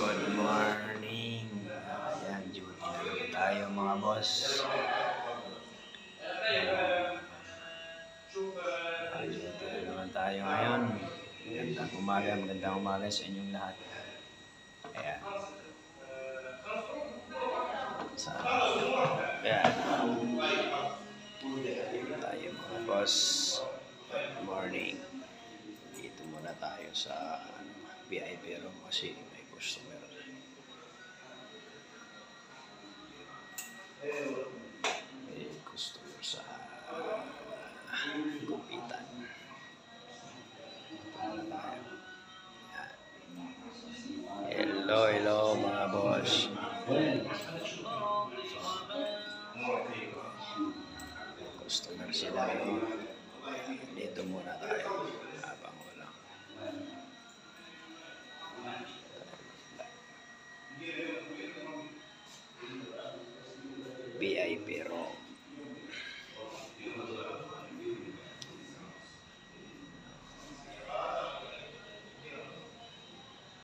Good morning. Ayan, duty na naman tayo mga boss. Duty na naman tayo ngayon. Magandang umaga sa inyong lahat. Ayan. Ayan. Dito tayo mga boss. Good morning. Dito muna tayo sa VIP room kasi may customer. May customer sa gupitan. Para tayo. Hello mga boss. Customer sila. Dito muna tayo. Habang wala. VIP room.